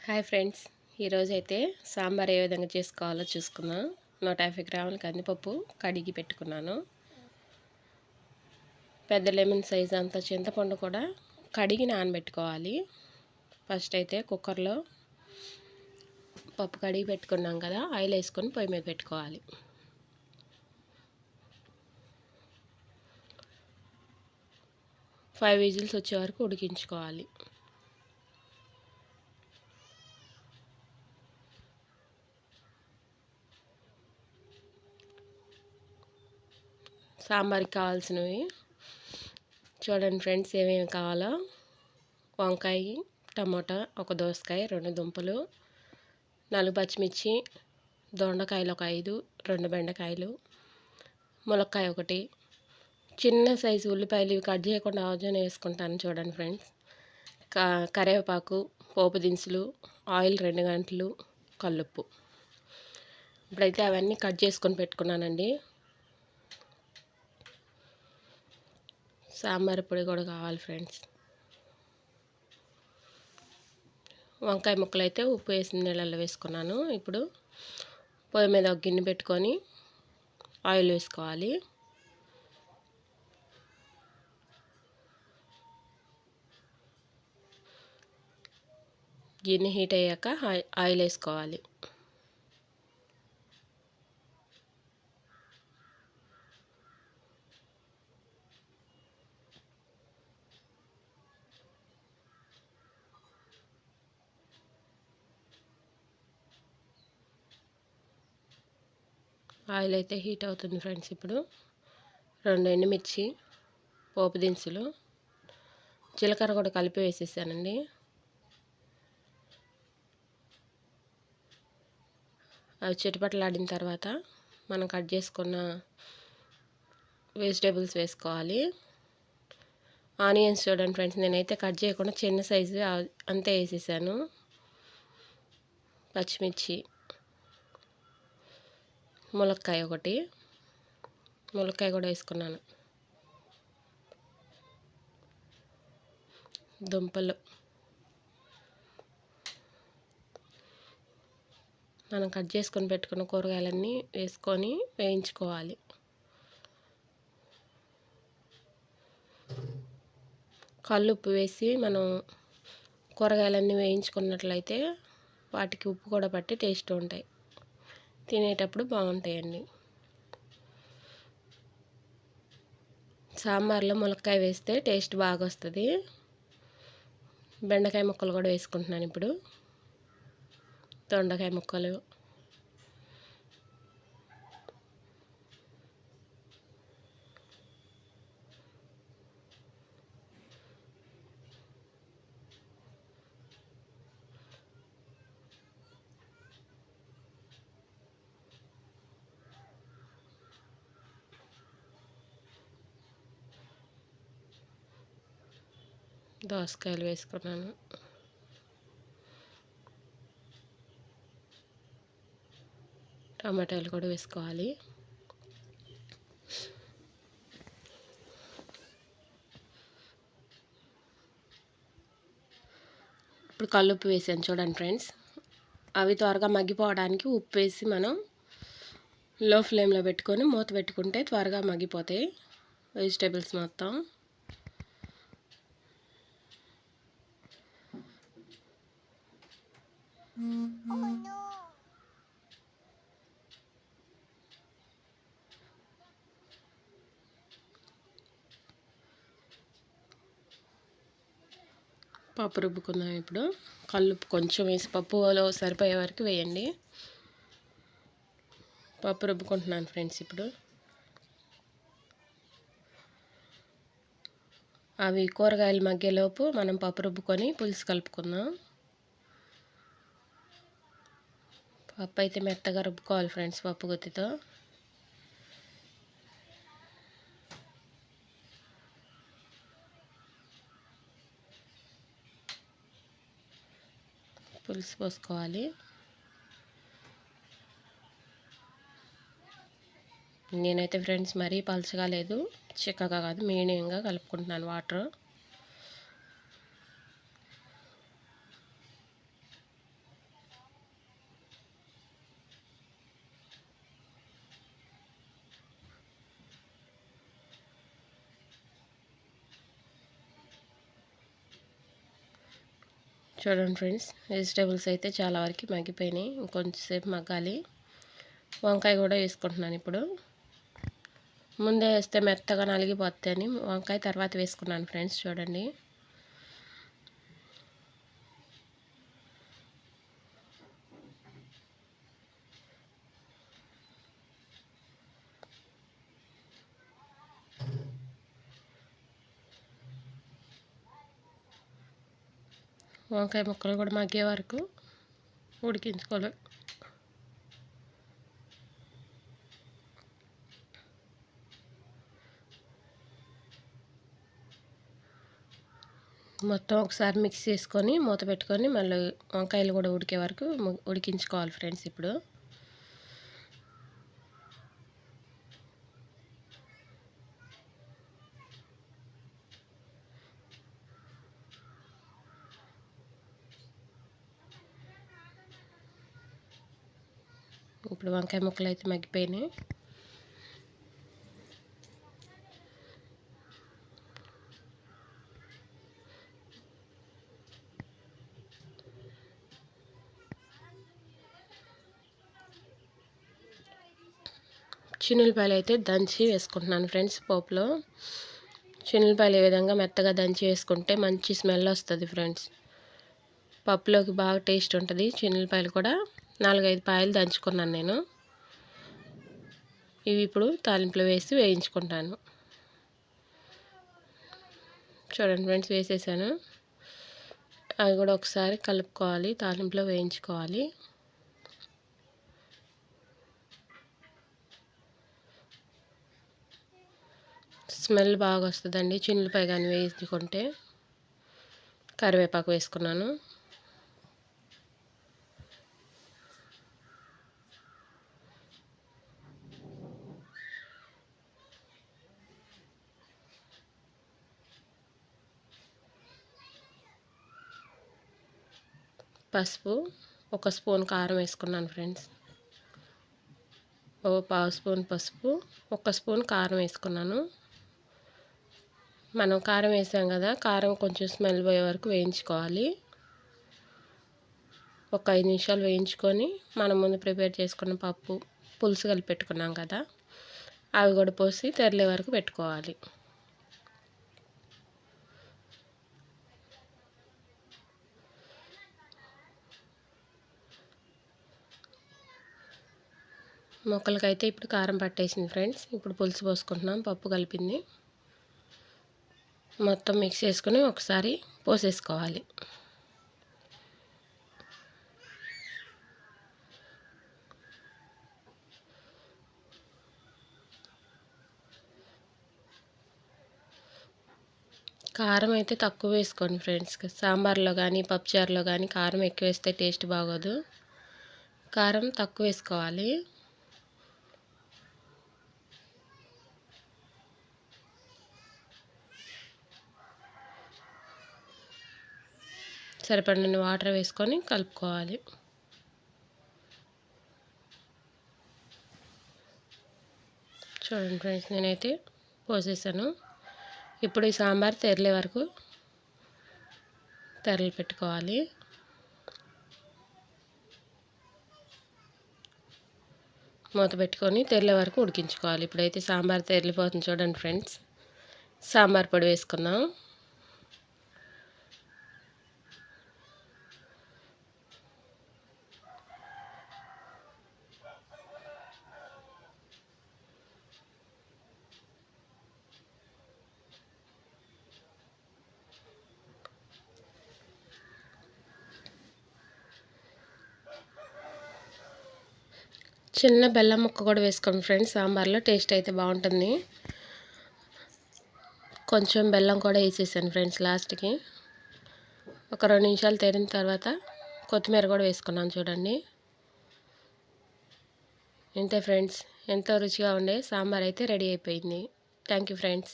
Hi friends, ఈరోజైతే సాంబార్ ఏ విధంగా చేసుకోవాలో చూసుకుందాం. 150 గ్రాముల కందిపప్పు కడిగి పెట్టుకున్నాను. పెద్ద లెమన్ సైజ్ అంత చింతపండు కూడా కడిగి నానబెట్టుకోవాలి. ఫస్ట్ అయితే కుక్కర్లో పప్పు కడిగి పెట్టుకున్నాం కదా, ఆయిల్ వేసుకొని పొయ్యి మీద పెట్టుకోవాలి. ఫైవ్ విజిల్స్ వచ్చే వరకు ఉడికించుకోవాలి. సాంబార్కి కావాల్సినవి చూడండి ఫ్రెండ్స్, ఏమేమి కావాలో: వంకాయ, టమోటా, ఒక దోసకాయ, 2 దుంపలు, 4 పచ్చిమిర్చి, దొండకాయలు ఒక 5, 2 బెండకాయలు, ములక్కాయ ఒకటి, చిన్న సైజు ఉల్లిపాయలు ఇవి కట్ చేయకుండా ఆవాజన వేసుకుంటాను. చూడండి ఫ్రెండ్స్, కరివేపాకు, పోపు దినుసులు, ఆయిల్ 2 గంటలు, కల్లుప్పు. ఇప్పుడైతే అవన్నీ కట్ చేసుకొని పెట్టుకున్నానండి. సాంబార్ పొడి కూడా కావాలి ఫ్రెండ్స్. వంకాయ ముక్కలు అయితే ఉప్పు వేసిన నీళ్ళల్లో వేసుకున్నాను. ఇప్పుడు పొయ్యి మీద ఒక గిన్నె పెట్టుకొని ఆయిల్ వేసుకోవాలి. గిన్నె హీట్ అయ్యాక ఆయిల్ వేసుకోవాలి. ఆయిల్ అయితే హీట్ అవుతుంది ఫ్రెండ్స్. ఇప్పుడు 2 ఎండుమిర్చి, పోపు దినుసులు, జీలకర్ర కూడా కలిపి వేసేసానండి. అవి చిటపటలాడిన తర్వాత మనం కట్ చేసుకున్న వెజిటేబుల్స్ వేసుకోవాలి. ఆనియన్స్ చూడండి ఫ్రెండ్స్, నేనైతే కట్ చేయకుండా చిన్న సైజు అంతే వేసేసాను. పచ్చిమిర్చి, ములక్కాయ ఒకటి, ములక్కాయ కూడా వేసుకున్నాను. దుంపలు మనం కట్ చేసుకొని పెట్టుకున్న కూరగాయలన్నీ వేసుకొని వేయించుకోవాలి. కల్లుప్పు వేసి మనం కూరగాయలన్నీ వేయించుకున్నట్లయితే వాటికి ఉప్పు కూడా పట్టి టేస్ట్ ఉంటాయి, తినేటప్పుడు బాగుంటాయండి. సాంబార్లో ములక్కాయ వేస్తే టేస్ట్ బాగా వస్తుంది. బెండకాయ ముక్కలు కూడా వేసుకుంటున్నాను ఇప్పుడు. దొండకాయ ముక్కలు, దోసకాయలు వేసుకున్నాను. టమాటాలు కూడా వేసుకోవాలి. ఇప్పుడు కల్లుప్పు వేసాను చూడండి ఫ్రెండ్స్. అవి త్వరగా మగ్గిపోవడానికి ఉప్పు వేసి మనం లో ఫ్లేమ్లో పెట్టుకొని మూత పెట్టుకుంటే త్వరగా మగ్గిపోతాయి వెజిటేబుల్స్ మొత్తం. పప్పు రుబ్బుకుందాం. ఇప్పుడు కల్లుప్పు కొంచెం వేసి పప్పులో సరిపోయే వరకు వేయండి. పప్పు రుబ్బుకుంటున్నాను ఫ్రెండ్స్. ఇప్పుడు అవి కూరగాయలు మగ్గేలోపు మనం పప్పు రుబ్బుకొని పులుసు కలుపుకుందాం. పప్పు అయితే మెత్తగా రుబ్బుకోవాలి ఫ్రెండ్స్, పప్పు గుత్తితో. పులుసు పోసుకోవాలి. నేనైతే ఫ్రెండ్స్ మరీ పలచగా లేదు, చిక్కగా కాదు, మీడియంగా కలుపుకుంటున్నాను వాటర్. చూడండి ఫ్రెండ్స్, వెజిటేబుల్స్ అయితే చాలా వరకు మగ్గిపోయినాయి. ఇంకొంచెంసేపు మగ్గాలి. వంకాయ కూడా వేసుకుంటున్నాను ఇప్పుడు. ముందే వేస్తే మెత్తగా నలిగిపోతాయని వంకాయ తర్వాత వేసుకున్నాను ఫ్రెండ్స్. చూడండి, వంకాయ ముక్కలు కూడా మగ్గే వరకు ఉడికించుకోవాలి. మొత్తం ఒకసారి మిక్స్ చేసుకొని మూత పెట్టుకొని మళ్ళీ వంకాయలు కూడా ఉడికే వరకు ఉడికించుకోవాలి ఫ్రెండ్స్. ఇప్పుడు వంకాయ ముక్కలు అయితే మగ్గిపోయినాయి. చిన్నులపాయలు అయితే దంచి వేసుకుంటున్నాను ఫ్రెండ్స్. పోపులో చిన్నులపాయలు ఏ విధంగా మెత్తగా దంచి వేసుకుంటే మంచి స్మెల్ వస్తుంది ఫ్రెండ్స్. పప్పులోకి బాగా టేస్ట్ ఉంటుంది. చిన్నులపాయలు కూడా 4-5 పాయలు దంచుకున్నాను నేను. ఇవి ఇప్పుడు తాలింపులో వేసి వేయించుకుంటాను. చూడండి ఫ్రెండ్స్, వేసేసాను. అవి కూడా ఒకసారి కలుపుకోవాలి, తాలింపులో వేయించుకోవాలి. స్మెల్ బాగా వస్తుందండి చిన్నులపాయ కానీ వేయించుకుంటే. కరివేపాకు వేసుకున్నాను. పసుపు, 1 స్పూన్ కారం వేసుకున్నాను ఫ్రెండ్స్. 1/2 స్పూన్ పసుపు, 1 స్పూన్ కారం వేసుకున్నాను. మనం కారం వేసాం కదా, కారం కొంచెం స్మెల్ పోయే వరకు వేయించుకోవాలి. ఒక 5 నిమిషాలు వేయించుకొని మనం ముందు ప్రిపేర్ చేసుకున్న పులుసు కలిపి పెట్టుకున్నాం కదా, అవి కూడా పోసి తెరలే వరకు పెట్టుకోవాలి. మొక్కలకైతే ఇప్పుడు కారం పట్టేసింది ఫ్రెండ్స్. ఇప్పుడు పులుసు పోసుకుంటున్నాం, పప్పు కలిపింది. మొత్తం మిక్స్ చేసుకుని ఒకసారి పోసేసుకోవాలి. కారం అయితే తక్కువ వేసుకోండి ఫ్రెండ్స్. సాంబార్లో కానీ పప్పుచారులో కానీ కారం ఎక్కువ వేస్తే టేస్ట్ బాగోదు. కారం తక్కువ వేసుకోవాలి. సరిపడిన వాటర్ వేసుకొని కలుపుకోవాలి. చూడండి ఫ్రెండ్స్, నేనైతే పోసేసాను. ఇప్పుడు ఈ సాంబార్ తెరలే వరకు తెరలు పెట్టుకోవాలి. మూత పెట్టుకొని తెరలే వరకు ఉడికించుకోవాలి. ఇప్పుడైతే సాంబార్ తెరలిపోతుంది. చూడండి ఫ్రెండ్స్, సాంబార్ పొడి వేసుకుందాం. చిన్న బెల్లం ముక్క కూడా వేసుకోండి ఫ్రెండ్స్. సాంబార్లో టేస్ట్ అయితే బాగుంటుంది. కొంచెం బెల్లం కూడా వేసేసాను ఫ్రెండ్స్ లాస్ట్కి. ఒక 2 నిమిషాలు తేరిన తర్వాత కొత్తిమీర కూడా వేసుకున్నాను. చూడండి, ఇంతే ఫ్రెండ్స్, ఎంతో రుచిగా ఉండే సాంబార్ అయితే రెడీ అయిపోయింది. Thank you friends.